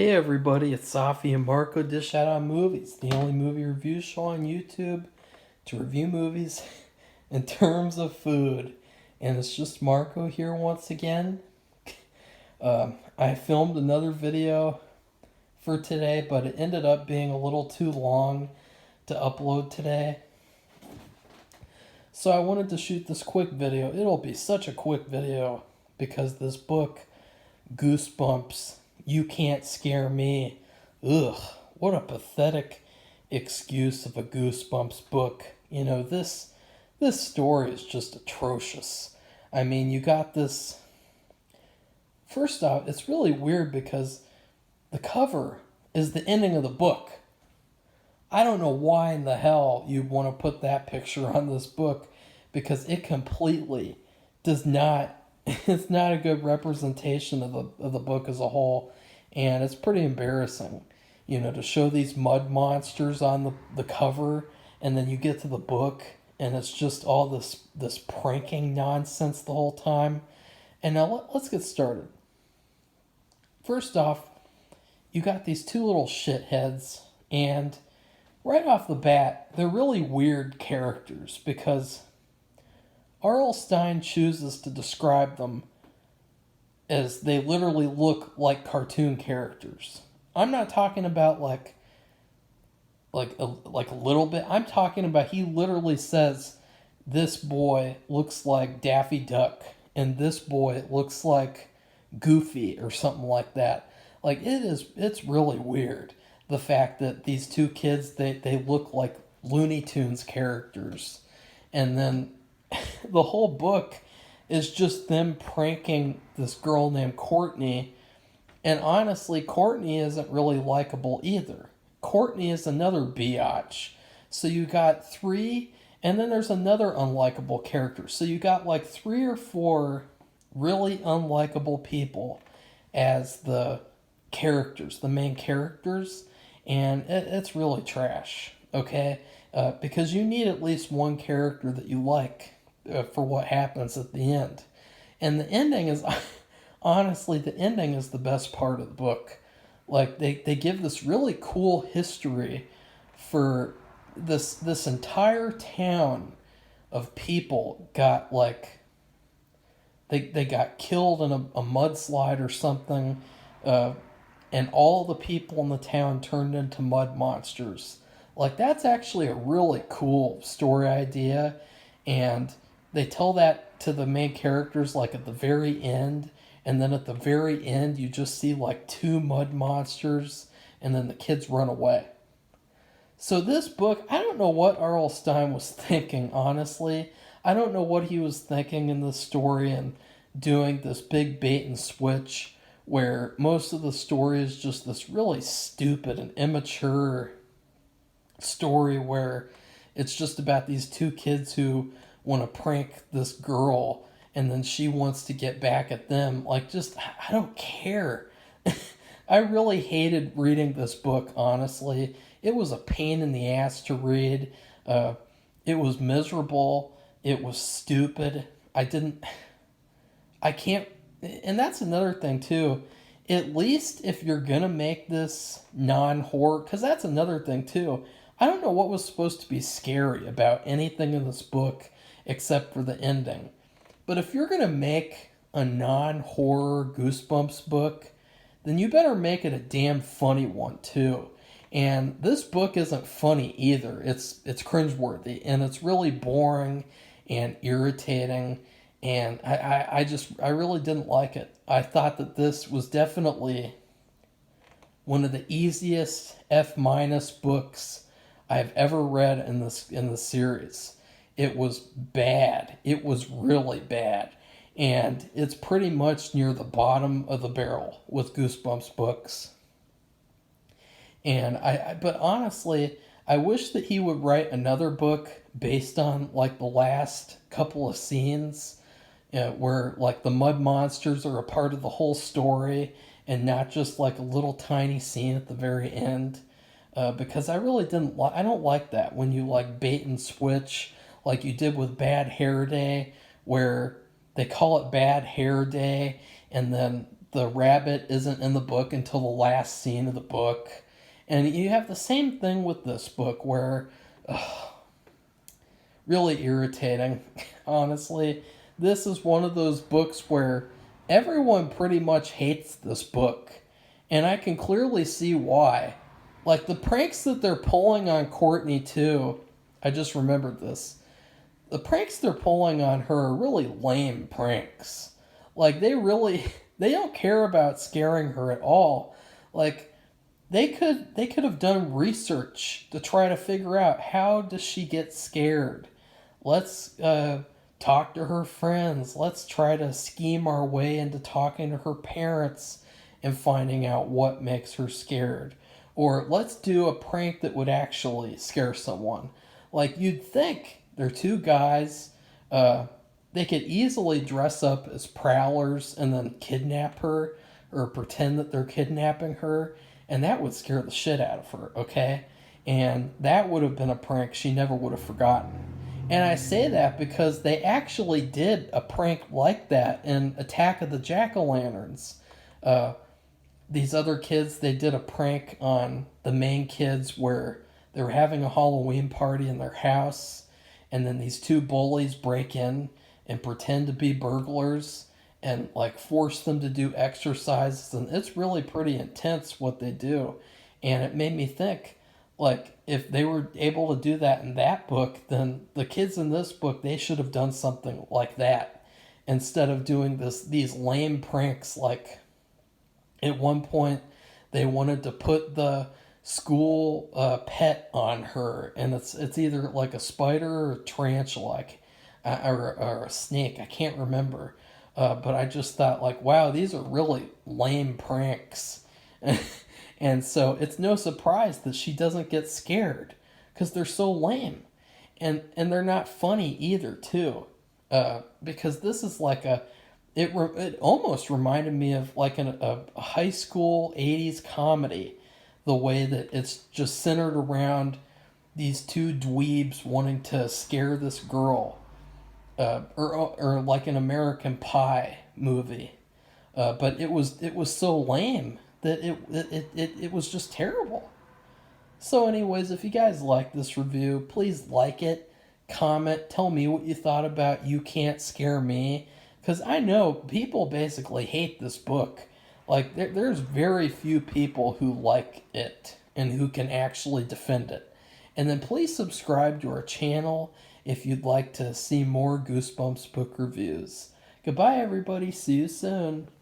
Hey everybody, it's Safi and Marco Dish Out on Movies, the only movie review show on YouTube to review movies in terms of food. And it's just Marco here once again. I filmed another video for today, but it ended up being a little too long to upload today. So I wanted to shoot this quick video. It'll be such a quick video because this book, Goosebumps, You Can't Scare Me. Ugh, what a pathetic excuse of a Goosebumps book. You know, this story is just atrocious. I mean, you got this. First off, it's really weird because the cover is the ending of the book. I don't know why in the hell you'd want to put that picture on this book because it completely does not it's not a good representation of the book as a whole, and it's pretty embarrassing, you know, to show these mud monsters on the cover, and then you get to the book and it's just all this pranking nonsense the whole time. And now let's get started. First off, you got these two little shitheads, and right off the bat, they're really weird characters because R.L. Stine chooses to describe them as they literally look like cartoon characters. I'm not talking about like a little bit. I'm talking about he literally says this boy looks like Daffy Duck and this boy looks like Goofy or something like that. Like it's really weird the fact that these two kids they look like Looney Tunes characters, and then the whole book is just them pranking this girl named Courtney. And honestly, Courtney isn't really likable either. Courtney is another biatch. So you got three, and then there's another unlikable character. So you got like three or four really unlikable people as the characters, the main characters, and it's really trash, okay? Because you need at least one character that you like for what happens at the end. And the ending is, honestly, the ending is the best part of the book. Like, they give this really cool history for this entire town of people got, like, they got killed in a mudslide or something, and all the people in the town turned into mud monsters. Like, that's actually a really cool story idea, and they tell that to the main characters like at the very end, and then at the very end you just see like two mud monsters, and then the kids run away. So this book, I don't know what R.L. Stine was thinking, honestly. I don't know what he was thinking in this story and doing this big bait and switch where most of the story is just this really stupid and immature story where it's just about these two kids who want to prank this girl and then she wants to get back at them. Like, just, I don't care. I really hated reading this book, honestly. It was a pain in the ass to read. It was miserable. It was stupid. I can't, and that's another thing too. At least if you're gonna make this non-horror, because that's another thing too. I don't know what was supposed to be scary about anything in this book except for the ending. But if you're gonna make a non-horror Goosebumps book, then you better make it a damn funny one too. And this book isn't funny either. It's cringeworthy and it's really boring and irritating, and I really didn't like it. I thought that this was definitely one of the easiest F minus books I've ever read in the series. It was bad. It was really bad. And it's pretty much near the bottom of the barrel with Goosebumps books. And but honestly, I wish that he would write another book based on like the last couple of scenes, where like the mud monsters are a part of the whole story and not just like a little tiny scene at the very end. Because I really didn't I don't like that when you like bait and switch like you did with Bad Hair Day, where they call it Bad Hair Day and then the rabbit isn't in the book until the last scene of the book. And you have the same thing with this book where really irritating, honestly. This is one of those books where everyone pretty much hates this book. And I can clearly see why. Like the pranks that they're pulling on Courtney, too. I just remembered this. The pranks they're pulling on her are really lame pranks. Like they don't care about scaring her at all. Like they could have done research to try to figure out how does she get scared. Let's talk to her friends. Let's try to scheme our way into talking to her parents and finding out what makes her scared. Or let's do a prank that would actually scare someone. Like you'd think they're two guys. They could easily dress up as prowlers and then kidnap her or pretend that they're kidnapping her, and that would scare the shit out of her, okay? And that would have been a prank she never would have forgotten. And I say that because they actually did a prank like that in Attack of the Jack-O-Lanterns. These other kids, they did a prank on the main kids where they were having a Halloween party in their house, and then these two bullies break in and pretend to be burglars and like force them to do exercises, and it's really pretty intense what they do. And it made me think, like, if they were able to do that in that book, then the kids in this book, they should have done something like that instead of doing these lame pranks. Like at one point they wanted to put the school pet on her, and it's either like a spider or a tarantula, or a snake. I can't remember. But I just thought, like, wow, these are really lame pranks. And so it's no surprise that she doesn't get scared because they're so lame. And they're not funny either, too. Because this is like it almost reminded me of like a high school 80s comedy. The way that it's just centered around these two dweebs wanting to scare this girl. Or like an American Pie movie. But it was so lame that it was just terrible. So anyways, if you guys like this review, please like it, comment, tell me what you thought about You Can't Scare Me, because I know people basically hate this book. Like there's very few people who like it and who can actually defend it. And then please subscribe to our channel if you'd like to see more Goosebumps book reviews. Goodbye everybody, see you soon.